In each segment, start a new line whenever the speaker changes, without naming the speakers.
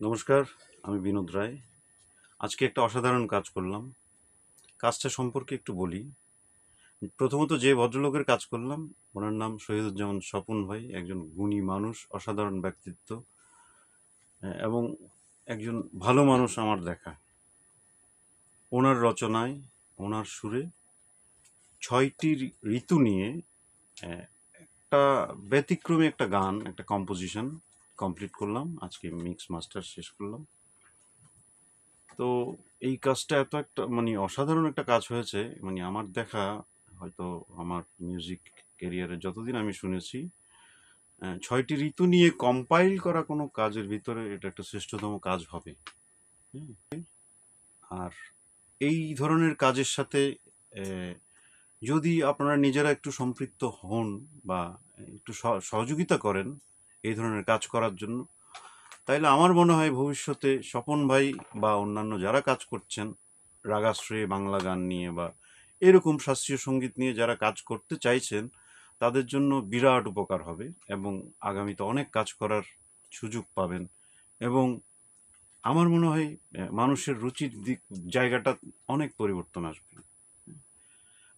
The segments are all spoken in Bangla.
নমস্কার, আমি বিনোদ রায়। আজকে একটা অসাধারণ কাজ করলাম। কাজটা সম্পর্কে একটু বলি। প্রথমত যে ভদ্রলোকের কাজ করলাম, ওনার নাম শহীদুজ্জামান স্বপন ভাই। একজন গুণী মানুষ, অসাধারণ ব্যক্তিত্ব এবং একজন ভালো মানুষ আমার দেখা। ওনার রচনায়, ওনার সুরে 6টি ঋতু নিয়ে একটা ব্যতিক্রমী একটা গান, একটা কম্পোজিশন কমপ্লিট করলাম। আজকে মিক্স মাস্টার শেষ করলাম। তো এই কাজটা এত একটা অসাধারণ একটা কাজ হয়েছে, আমার দেখা, হয়তো আমার মিউজিক ক্যারিয়ারে যতদিন আমি শুনেছি 6টি ঋতু নিয়ে কম্পাইল করা কোনো কাজের ভিতরে এটা একটা শ্রেষ্ঠতম কাজ হবে। আর এই ধরনের কাজের সাথে যদি আপনারা নিজেরা একটু সম্পৃক্ত হন বা একটু সহযোগিতা করেন এই ধরনের কাজ করার জন্য, তাইলে আমার মনে হয় ভবিষ্যতে স্বপন ভাই বা অন্যান্য যারা কাজ করছেন রাগাশ্রয়ে বাংলা গান নিয়ে বা এরকম শাস্ত্রীয় সঙ্গীত নিয়ে যারা কাজ করতে চাইছেন, তাদের জন্য বিরাট উপকার হবে এবং আগামীতে অনেক কাজ করার সুযোগ পাবেন। এবং আমার মনে হয় মানুষের রুচির জায়গাটা অনেক পরিবর্তন আসবে।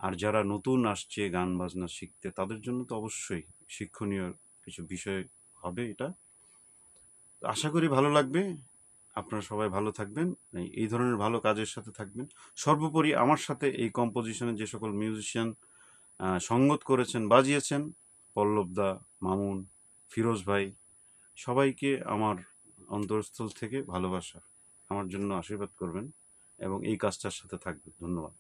আর যারা নতুন আসছে গান বাজনা শিখতে, তাদের জন্য তো অবশ্যই শিক্ষণীয় কিছু বিষয় হবে। এটা আশা করি ভালো লাগবে। আপনারা সবাই ভালো থাকবেন, এই ধরনের ভালো কাজের সাথে থাকবেন। সর্বোপরি আমার সাথে এই কম্পোজিশনে যে সকল মিউজিশিয়ান সঙ্গত করেছেন, বাজিয়েছেন, পল্লবদা, মামুন, ফিরোজ ভাই, সবাইকে আমার অন্তরস্থল থেকে ভালোবাসা। আমার জন্য আশীর্বাদ করবেন এবং এই কাজটার সাথে থাকবেন। ধন্যবাদ।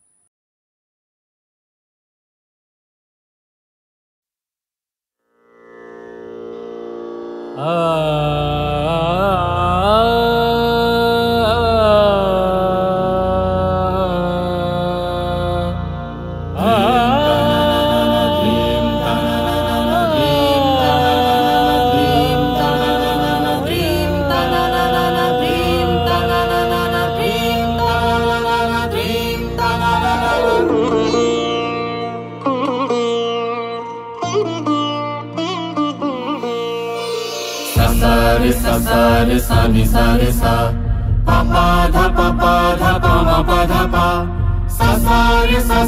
Sare sa ni sare sa pa pa dha pa ma pa dha pa sa sare sa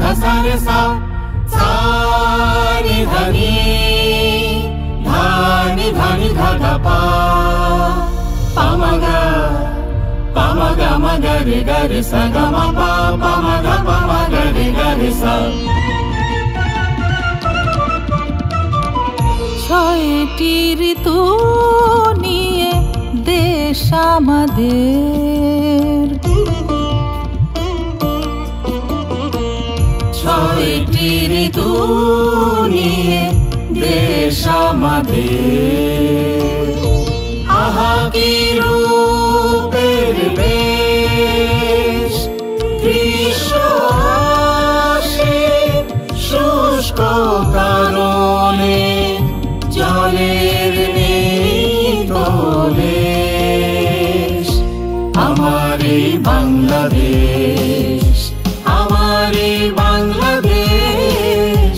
dha sare sa ni dha ni dha dha pa ma ga ma ga re sa ga ma pa ma ga re sa।
6টি ঋতু নিয়ে দেশ আমাদের,
6টি ঋতু নিয়ে দেশ আমাদের। আহা কি রূপের বেশ, গ্রীষ্ম আসে শুষ্ক কারণে, জলের নিতলেশ। আমার এই বাংলাদেশ, আমার এই বাংলাদেশ,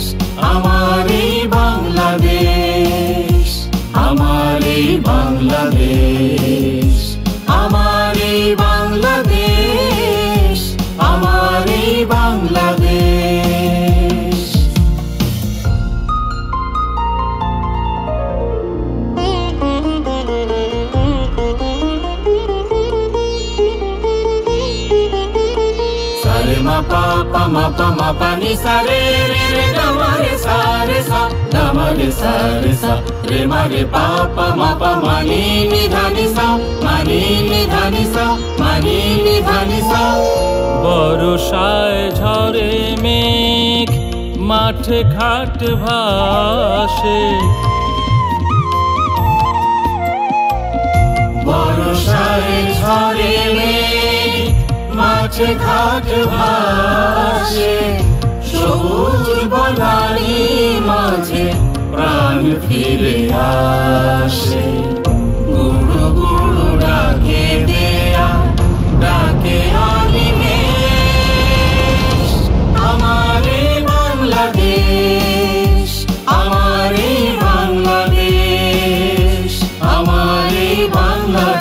আমার এই বাংলাদেশ, আমার এই বাংলাদেশ, আমার এই বাংলাদেশ, আমার এই Bangladesh. Ma pa ni sa re ga ma re sa ga ma re sa re ma re pa ma ni dha ni sa ma ni dha ni sa ma ni dha ni sa।
বর্ষায় ঝরে মেঘ মাঠে ঘাট ভাসে,
বর্ষায় ঝরে মেঘ মাঠে ঘাট ভাসে, সবুজ বনানী মাঝে প্রাণ ফিরে আসে। গুড়ু গুড়ু ডাকে দেয়া, ডাকে অনিমেষ। আমার এই বাংলাদেশ, আমার এই বাংলাদেশ, আমার এই Bangladesh.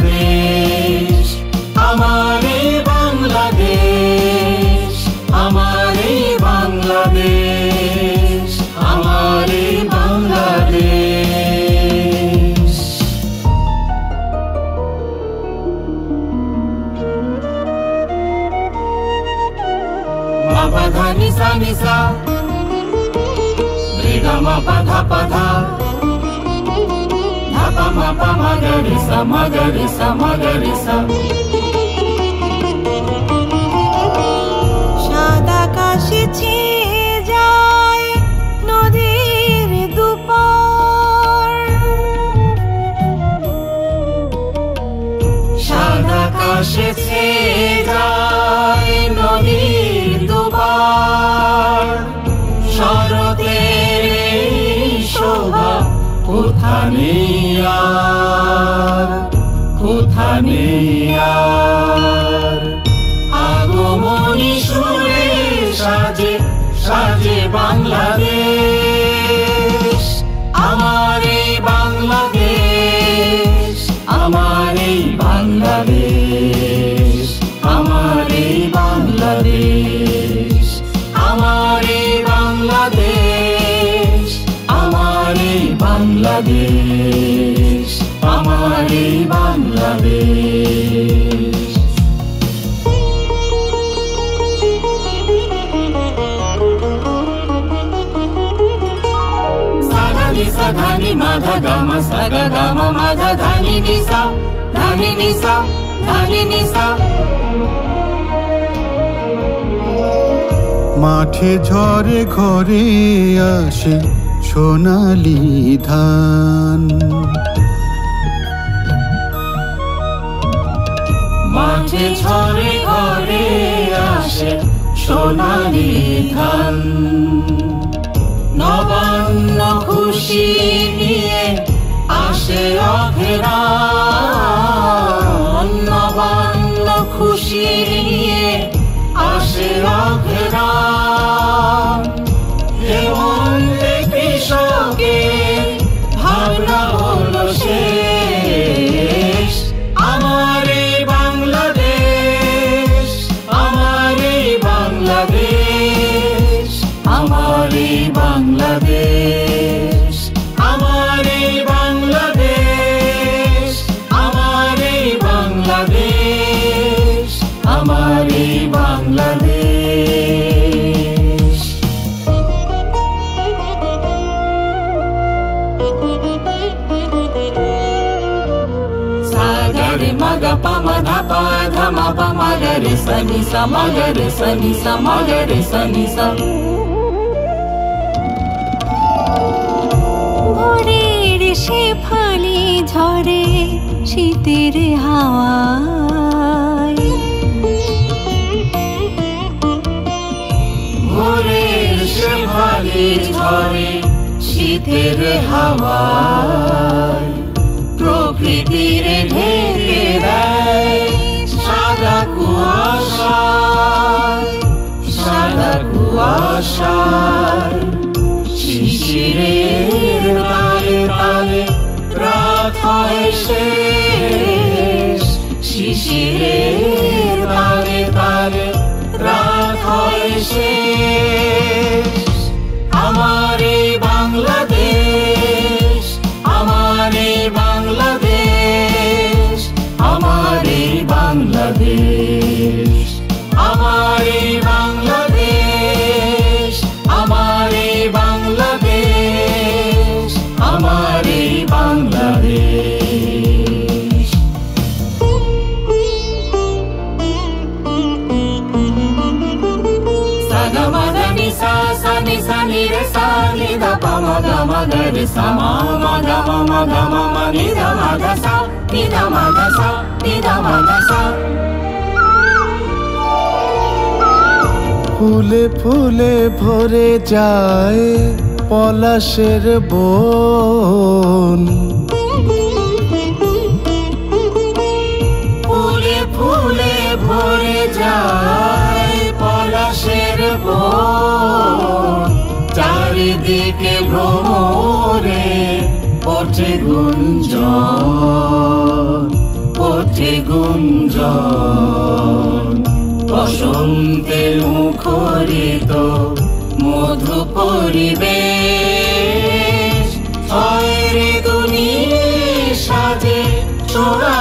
ni sa re ga ma pa dha pa dha dha pa ma ga re sa ma ga re sa ma ga re sa
সাদা কাশে ছেয়ে যায় নদীর দুপার
সাদা কাশে ছেয়ে যায় নদীর দুপার শরতের এই শোভা কোথা নেই আর কোথা নেই আর আগমনী সুরে সাজে সাজে বাংলাদেশ আমার এই বাংলাদেশ আমার এই বাংলাদেশ আমার এই বাংলাদেশ আমার এই বাংলাদেশ আমার এই বাংলাদেশ আমার এই Bangladesh sa dhani ma dha ga ma sa ga ga ma ma dha dhani ni sa dhani ni sa dhani ni sa
মাঠে ঝরে ঘরে আসে সোনালি ধান
মাঠে ঝরে ঘরে আসে সোনালি ধান নবান্ন খুশি নিয়ে আসে অঘেরান নবান্ন খুশি নিয়ে আসে অঘেরান হেমন্তে কৃষকের ভাবনা হলো শেষ আমার এই বাংলাদেশ আমার এই বাংলাদেশ আমার এই বাংলাদেশ আমার এই বাংলাদেশ আমার এই বাংলাদেশ আমার এই বাংলাদেশ সাগরে মাগা পামা ধা পা ধা মা পা মাগরে সনি সা মাগরে সনি সা মাগরে সনি সা
ভোরের শেফালি ঝরে শীতের হাওয়ায়
ভোরের শেফালি ঝরে শীতের হাওয়ায় প্রকৃতির ঢেকে দেয় সাদা কুয়াশায় সাদা কুয়াশায় শিশিরের তালে তালে রাত হয় শেষ শিশিরের তালে তালে রাত হয় শেষ আমার এই বাংলাদেশ আমার এই বাংলাদেশ আমার এই বাংলাদেশ আমার এই বাংলাদেশ আমার এই বাংলাদেশ আমার এই বাংলাদেশ সাগা মাগা নি সা সা নি সা নি রে সা নি ধা পা মা গা মা গা রে সা মা মা গা মা মা গা মা মা নি ধা মা গা সা নি ধা মা গা সা নি ধা মা গা সা
ফুলে ফুলে ভরে যায় পলাশের বন
ফুলে ফুলে ভরে যায় পলাশের বন চারিদিকে ভ্রমরে ওঠে গুঞ্জন ওঠে গুঞ্জন বসন্তে মুখরিত মধু পরিবেশ হয় রে দুনিয়া সাজে চোরা